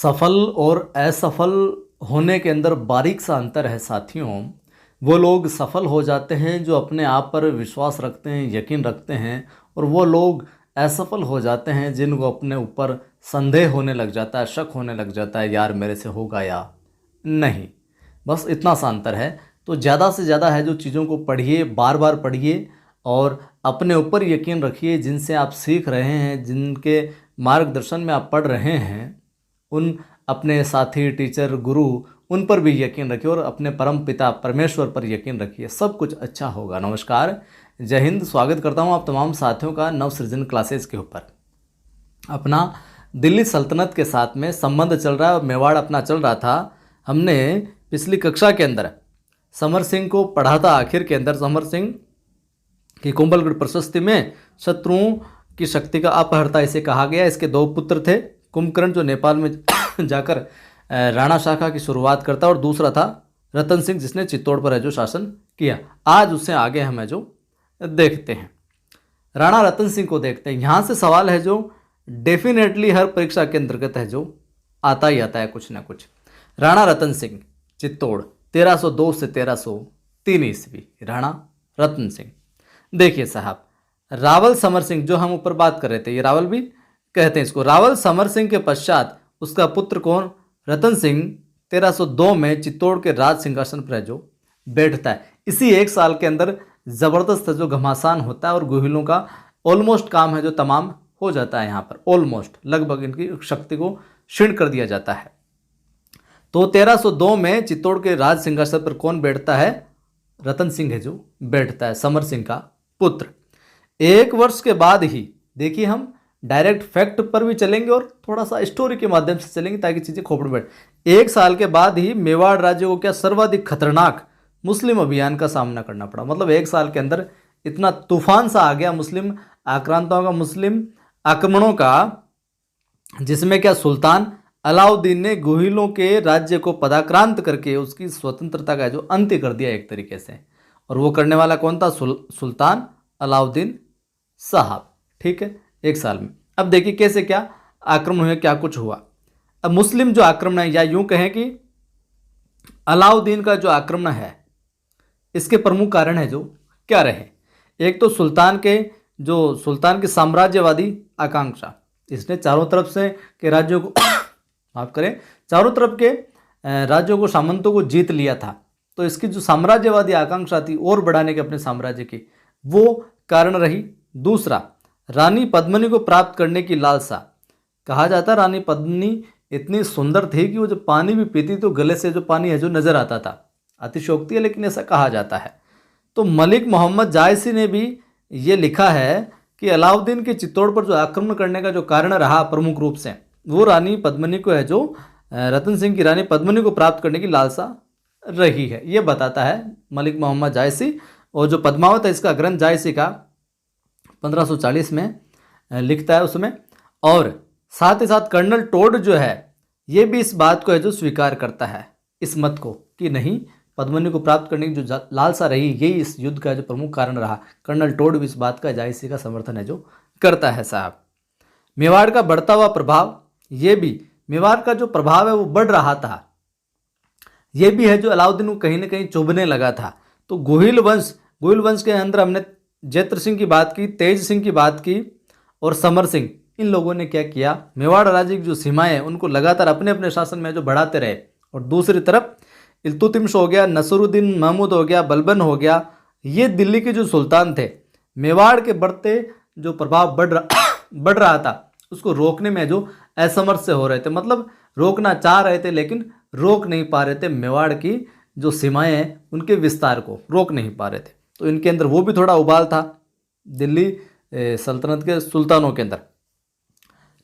सफल और असफल होने के अंदर बारीक सा अंतर है साथियों। वो लोग सफल हो जाते हैं जो अपने आप पर विश्वास रखते हैं, यकीन रखते हैं, और वो लोग असफल हो जाते हैं जिनको अपने ऊपर संदेह होने लग जाता है, शक होने लग जाता है, यार मेरे से होगा या नहीं। बस इतना सा अंतर है। तो ज़्यादा से ज़्यादा है जो चीज़ों को पढ़िए, बार बार पढ़िए और अपने ऊपर यकीन रखिए। जिनसे आप सीख रहे हैं, जिनके मार्गदर्शन में आप पढ़ रहे हैं, उन अपने साथी, टीचर, गुरु, उन पर भी यकीन रखिए और अपने परम पिता परमेश्वर पर यकीन रखिए। सब कुछ अच्छा होगा। नमस्कार, जय हिंद। स्वागत करता हूं आप तमाम साथियों का नव सृजन क्लासेस के ऊपर। अपना दिल्ली सल्तनत के साथ में संबंध चल रहा है, मेवाड़ अपना चल रहा था। हमने पिछली कक्षा के अंदर समर सिंह को पढ़ा था। आखिर के अंदर समर सिंह की कुंभलगढ़ प्रशस्ति में शत्रुओं की शक्ति का अपहर्ता इसे कहा गया। इसके दो पुत्र थे, कुंभकर्ण जो नेपाल में जाकर राणा शाखा की शुरुआत करता, और दूसरा था रतन सिंह जिसने चित्तौड़ पर है जो शासन किया। आज उससे आगे हमें जो देखते हैं, राणा रतन सिंह को देखते हैं। यहाँ से सवाल है जो डेफिनेटली हर परीक्षा के अंतर्गत है, जो आता ही आता है कुछ ना कुछ। राणा रतन सिंह, चित्तौड़, 1302 से 1303 ईस्वी। राणा रतन सिंह। देखिए साहब, रावल समर सिंह जो हम ऊपर बात कर रहे थे, ये रावल भी कहते हैं इसको। रावल समर सिंह के पश्चात उसका पुत्र कौन? रतन सिंह 1302 में चित्तौड़ के राज सिंहासन पर जो बैठता है। इसी एक साल के अंदर जबरदस्त जो घमासान होता है और गुहिलों का ऑलमोस्ट काम है जो तमाम हो जाता है। यहाँ पर ऑलमोस्ट लगभग इनकी शक्ति को क्षीण कर दिया जाता है। तो 1302 में चित्तौड़ के राज सिंहासन पर कौन बैठता है? रतन सिंह है जो बैठता है, समर सिंह का पुत्र। एक वर्ष के बाद ही, देखिए हम डायरेक्ट फैक्ट पर भी चलेंगे और थोड़ा सा स्टोरी के माध्यम से चलेंगे ताकि चीज़ें खोपड़ में बैठ। एक साल के बाद ही मेवाड़ राज्य को क्या सर्वाधिक खतरनाक मुस्लिम अभियान का सामना करना पड़ा। मतलब एक साल के अंदर इतना तूफान सा आ गया मुस्लिम आक्रांताओं का, मुस्लिम आक्रमणों का, जिसमें क्या सुल्तान अलाउद्दीन ने गुहिलों के राज्य को पदाक्रांत करके उसकी स्वतंत्रता का जो अंत्य कर दिया एक तरीके से। और वो करने वाला कौन था? सुल्तान अलाउद्दीन साहब। ठीक है, एक साल में। अब देखिए कैसे क्या आक्रमण हुए, क्या कुछ हुआ। अब मुस्लिम जो आक्रमण है, या यूं कहें कि अलाउद्दीन का जो आक्रमण है, इसके प्रमुख कारण है जो क्या रहे। एक तो सुल्तान की साम्राज्यवादी आकांक्षा, इसने चारों तरफ से के राज्यों को माफ करें, चारों तरफ के राज्यों को, सामंतों को जीत लिया था। तो इसकी जो साम्राज्यवादी आकांक्षा थी और बढ़ाने के अपने साम्राज्य की, वो कारण रही। दूसरा, रानी पद्मिनी को प्राप्त करने की लालसा। कहा जाता है रानी पद्मिनी इतनी सुंदर थी कि वो जब पानी भी पीती तो गले से जो पानी है जो नजर आता था। अतिशयोक्ति है लेकिन ऐसा कहा जाता है। तो मलिक मोहम्मद जायसी ने भी ये लिखा है कि अलाउद्दीन के चित्तौड़ पर जो आक्रमण करने का जो कारण रहा प्रमुख रूप से, वो रानी पद्मिनी को है जो रतन सिंह की रानी पद्मिनी को प्राप्त करने की लालसा रही है। ये बताता है मलिक मोहम्मद जायसी। और जो पद्मावत है, इसका ग्रंथ जायसी का 1540 में लिखता है उसमें। और साथ ही साथ कर्नल टोड जो है, ये भी इस बात को है जो स्वीकार करता है, इस मत को, कि नहीं, पद्मिनी को प्राप्त करने की जो लालसा रही, यही इस युद्ध का जो प्रमुख कारण रहा। कर्नल टोड भी इस बात का, जायसी का समर्थन है जो करता है साहब। मेवाड़ का बढ़ता हुआ प्रभाव, ये भी मेवाड़ का जो प्रभाव है वो बढ़ रहा था, ये भी है जो अलाउद्दीन को कहीं ना कहीं चुभने लगा था। तो गोहिल वंश के अंदर हमने जैत्र सिंह की बात की, तेज सिंह की बात की और समर सिंह, इन लोगों ने क्या किया, मेवाड़ राज्य की जो सीमाएं हैं उनको लगातार अपने अपने शासन में जो बढ़ाते रहे। और दूसरी तरफ इल्तुतमिश हो गया, नसरुद्दीन महमूद हो गया, बलबन हो गया, ये दिल्ली के जो सुल्तान थे, मेवाड़ के बढ़ते जो प्रभाव बढ़ रहा था उसको रोकने में जो असमर्थ से हो रहे थे। मतलब रोकना चाह रहे थे लेकिन रोक नहीं पा रहे थे। मेवाड़ की जो सीमाएं हैं उनके विस्तार को रोक नहीं पा रहे थे। तो इनके अंदर वो भी थोड़ा उबाल था दिल्ली सल्तनत के सुल्तानों के अंदर।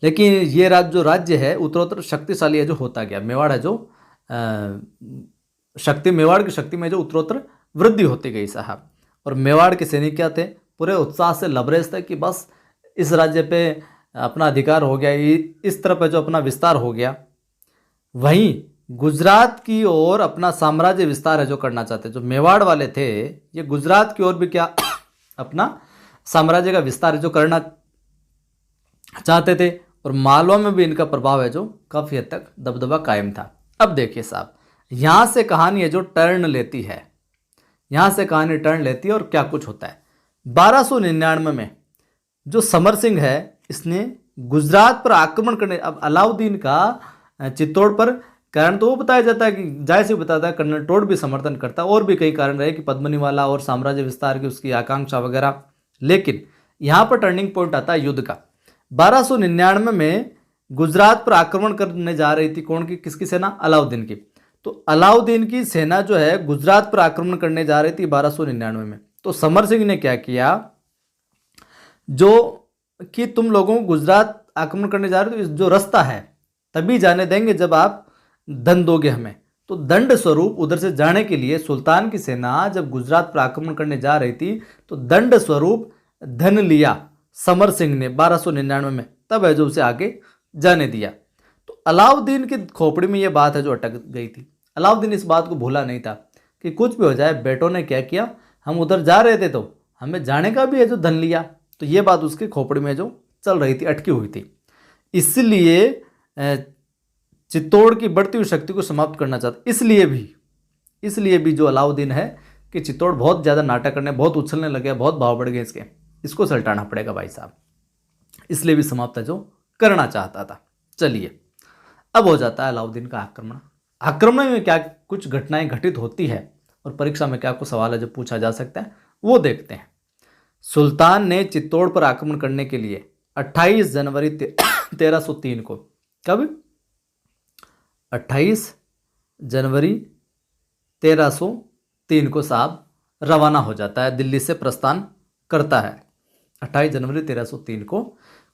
लेकिन ये राज्य है उत्तरोत्तर शक्तिशाली है जो होता गया। मेवाड़ है जो मेवाड़ की शक्ति में जो उत्तरोत्तर वृद्धि होती गई साहब। और मेवाड़ के सैनिक क्या थे? पूरे उत्साह से लबरेज थे कि बस इस राज्य पे अपना अधिकार हो गया, इस तरफ है जो अपना विस्तार हो गया। वहीं गुजरात की ओर अपना साम्राज्य विस्तार है जो करना चाहते, जो मेवाड़ वाले थे, ये गुजरात की ओर भी क्या अपना साम्राज्य का विस्तार जो करना चाहते थे। और मालवा में भी इनका प्रभाव है जो काफ़ी हद तक दबदबा कायम था। अब देखिए साहब, यहाँ से कहानी है जो टर्न लेती है, यहाँ से कहानी टर्न लेती है और क्या कुछ होता है। 1299 में जो समर सिंह है इसने गुजरात पर आक्रमण करने, अब अलाउद्दीन का चित्तौड़ पर कारण तो वो बताया जाता है कि जायज़ ही बताता है, कर्नल टोड भी समर्थन करता है, और भी कई कारण रहे कि पद्मनीवाला और साम्राज्य विस्तार की उसकी आकांक्षा वगैरह। लेकिन यहाँ पर टर्निंग पॉइंट आता है युद्ध का। 1299 में गुजरात पर आक्रमण करने जा रही थी कौन की, किसकी सेना? अलाउद्दीन की। तो अलाउद्दीन की सेना जो है गुजरात पर आक्रमण करने जा रही थी 1299 में। तो समर सिंह ने क्या किया, जो कि तुम लोगों को गुजरात आक्रमण करने जा रहे हो, तो जो रास्ता है तभी जाने देंगे जब आप धन दोगे हमें। तो दंड स्वरूप उधर से जाने के लिए सुल्तान की सेना जब गुजरात पर आक्रमण करने जा रही थी तो दंड स्वरूप धन लिया समर सिंह ने 1299 में, तब है जो उसे आगे जाने दिया। तो अलाउद्दीन की खोपड़ी में ये बात है जो अटक गई थी। अलाउद्दीन इस बात को भूला नहीं था कि कुछ भी हो जाए, बेटों ने क्या किया, हम उधर जा रहे थे तो हमें जाने का भी है जो धन लिया। तो ये बात उसकी खोपड़ी में जो चल रही थी, अटकी हुई थी। इसलिए चित्तौड़ की बढ़ती हुई शक्ति को समाप्त करना चाहता। इसलिए भी जो अलाउद्दीन है कि चित्तौड़ बहुत ज़्यादा नाटक करने, बहुत उछलने लगे, बहुत भाव बढ़ गए इसको सल्टाना पड़ेगा भाई साहब, इसलिए भी समाप्त है जो करना चाहता था। चलिए, अब हो जाता है अलाउद्दीन का आक्रमण। आक्रमण में क्या कुछ घटनाएं घटित होती है और परीक्षा में क्या कुछ सवाल है जो पूछा जा सकता है वो देखते हैं। सुल्तान ने चित्तौड़ पर आक्रमण करने के लिए 28 जनवरी 1303 को, कब? 28 जनवरी 1303 को साहब रवाना हो जाता है, दिल्ली से प्रस्थान करता है। 28 जनवरी 1303 को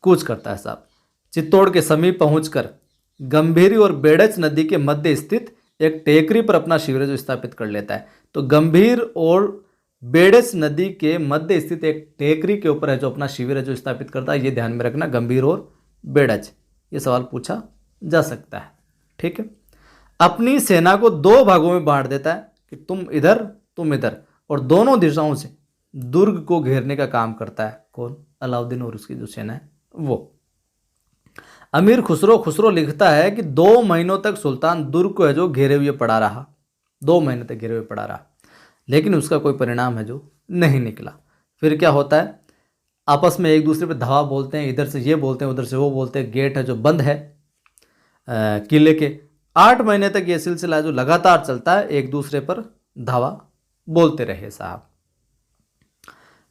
कूच करता है साहब। चित्तौड़ के समीप पहुंचकर गंभीरी और बेड़च नदी के मध्य स्थित एक टेकरी पर अपना शिविर जो स्थापित कर लेता है। तो गंभीर और बेड़च नदी के मध्य स्थित एक टेकरी के ऊपर है जो अपना शिविर है जो स्थापित करता है। ये ध्यान में रखना, गंभीर और बेड़च, ये सवाल पूछा जा सकता है। ठीक है, अपनी सेना को 2 भागों में बांट देता है कि तुम इधर तुम इधर, और दोनों दिशाओं से दुर्ग को घेरने का काम करता है। कौन? अलाउद्दीन और उसकी जो सेना है वो। अमीर खुसरो लिखता है कि 2 महीनों तक सुल्तान दुर्ग को है जो घेरे हुए पड़ा रहा, 2 महीने तक घेरे हुए पड़ा रहा, लेकिन उसका कोई परिणाम है जो नहीं निकला। फिर क्या होता है, आपस में एक दूसरे पे धावा बोलते हैं, इधर से ये बोलते हैं उधर से वो बोलते हैं। गेट है जो बंद है किले के। 8 महीने तक ये सिलसिला जो लगातार चलता है, एक दूसरे पर धावा बोलते रहे साहब।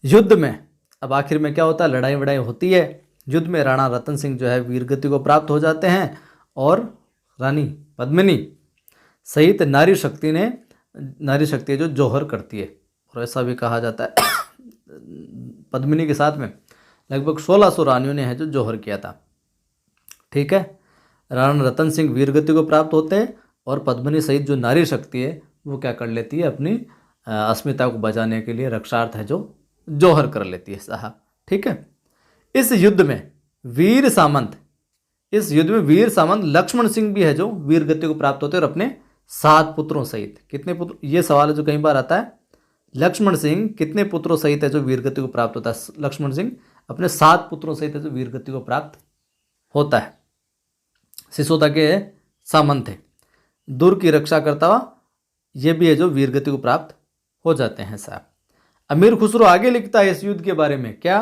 युद्ध में अब आखिर में क्या होता है, लड़ाई वड़ाई होती है। युद्ध में राणा रतन सिंह जो है वीरगति को प्राप्त हो जाते हैं और रानी पद्मिनी सहित नारी शक्ति जो जौहर करती है। और ऐसा भी कहा जाता है पद्मिनी के साथ में लगभग 1600 रानियों ने है जो जौहर किया था। ठीक है, राणा रतन सिंह वीरगति को प्राप्त होते हैं और पद्मिनी सहित जो नारी शक्ति है वो क्या कर लेती है, अपनी अस्मिता को बचाने के लिए रक्षार्थ है जो जौहर कर लेती है साहब। ठीक है, इस युद्ध में वीर सामंत लक्ष्मण सिंह भी है जो वीरगति को प्राप्त होते हैं और अपने 7 पुत्रों सहित। कितने पुत्र, ये सवाल है जो कई बार आता है। लक्ष्मण सिंह कितने पुत्रों सहित है जो वीरगति को प्राप्त होता है? लक्ष्मण सिंह अपने 7 पुत्रों सहित है जो वीरगति को प्राप्त होता है। सिसोदा के सामंत थे, दुर्ग की रक्षा करता हुआ ये भी है जो वीरगति को प्राप्त हो जाते हैं साहब। अमीर खुसरो आगे लिखता है इस युद्ध के बारे में क्या,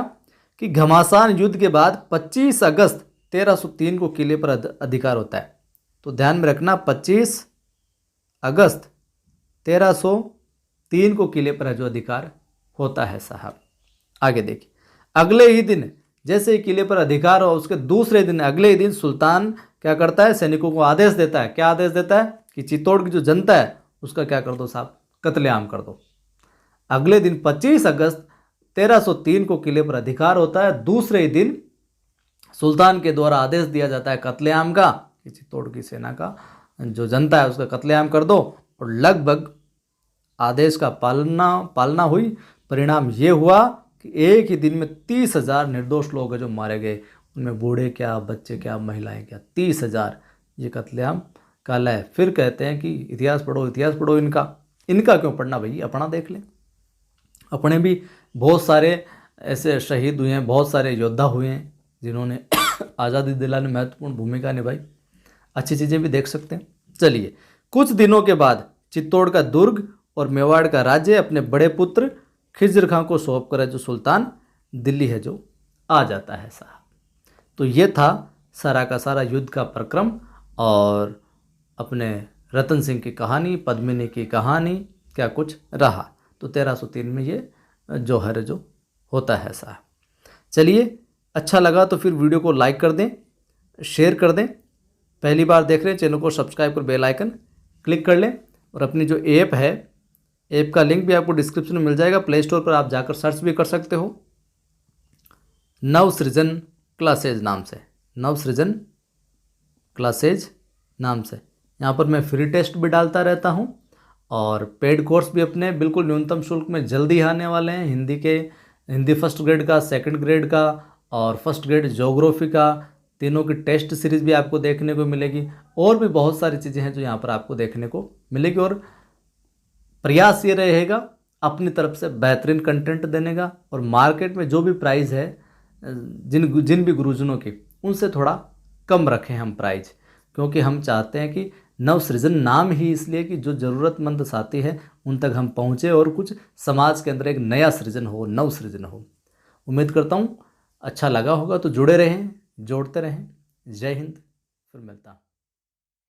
कि घमासान युद्ध के बाद 25 अगस्त 1303 को किले पर अधिकार होता है। तो ध्यान में रखना, 25 अगस्त 1303 को किले पर जो अधिकार होता है साहब। आगे देखिए, अगले ही दिन जैसे ही किले पर अधिकार हो उसके दूसरे दिन अगले ही दिन सुल्तान क्या करता है, सैनिकों को आदेश देता है। क्या आदेश देता है कि चित्तौड़ की जो जनता है उसका क्या कर दो साहब, कत्लेआम कर दो। अगले दिन 25 अगस्त 1303 को किले पर अधिकार होता है। दूसरे ही दिन सुल्तान के द्वारा आदेश दिया जाता है कत्लेआम का, कि चित्तौड़ की सेना का जो जनता है उसका कत्लेआम कर दो। और लगभग आदेश का पालना हुई। परिणाम ये हुआ कि एक ही दिन में 30,000 निर्दोष लोग हैं जो मारे गए, उनमें बूढ़े क्या, बच्चे क्या, महिलाएं क्या, 30,000। ये कत्लेआम काला है। फिर कहते हैं कि इतिहास पढ़ो इनका क्यों पढ़ना भाई, अपना देख लें। अपने भी बहुत सारे ऐसे शहीद हुए हैं, बहुत सारे योद्धा हुए हैं जिन्होंने आज़ादी दिलाने में महत्वपूर्ण भूमिका निभाई। अच्छी चीज़ें भी देख सकते हैं। चलिए, कुछ दिनों के बाद चित्तौड़ का दुर्ग और मेवाड़ का राज्य अपने बड़े पुत्र खिज्र खां को सौंप कर जो सुल्तान दिल्ली है जो आ जाता है साहब। तो ये था सारा का सारा युद्ध का प्रक्रम और अपने रतन सिंह की कहानी, पद्मिनी की कहानी क्या कुछ रहा। तो 1303 में ये जौहर जो होता है साहब। चलिए, अच्छा लगा तो फिर वीडियो को लाइक कर दें, शेयर कर दें। पहली बार देख रहे हैं चैनल को सब्सक्राइब कर बेल आइकन क्लिक कर लें। और अपनी जो ऐप है, ऐप का लिंक भी आपको डिस्क्रिप्शन में मिल जाएगा। प्ले स्टोर पर आप जाकर सर्च भी कर सकते हो नवसृजन क्लासेज नाम से, नवसृजन क्लासेज नाम से। यहाँ पर मैं फ्री टेस्ट भी डालता रहता हूँ और पेड कोर्स भी अपने बिल्कुल न्यूनतम शुल्क में जल्दी आने वाले हैं। हिंदी फर्स्ट ग्रेड का, सेकंड ग्रेड का और फर्स्ट ग्रेड ज्योग्राफी का, तीनों की टेस्ट सीरीज़ भी आपको देखने को मिलेगी। और भी बहुत सारी चीज़ें हैं जो यहाँ पर आपको देखने को मिलेगी। और प्रयास ये रहेगा अपनी तरफ से बेहतरीन कंटेंट देने का। और मार्केट में जो भी प्राइस है जिन भी गुरुजनों की, उनसे थोड़ा कम रखें हम प्राइस, क्योंकि हम चाहते हैं कि नवसृजन नाम ही इसलिए कि जो ज़रूरतमंद साथी है उन तक हम पहुँचे और कुछ समाज के अंदर एक नया सृजन हो, नवसृजन हो। उम्मीद करता हूँ अच्छा लगा होगा। तो जुड़े रहें, जोड़ते रहें। जय हिंद, फिर मिलता हूँ।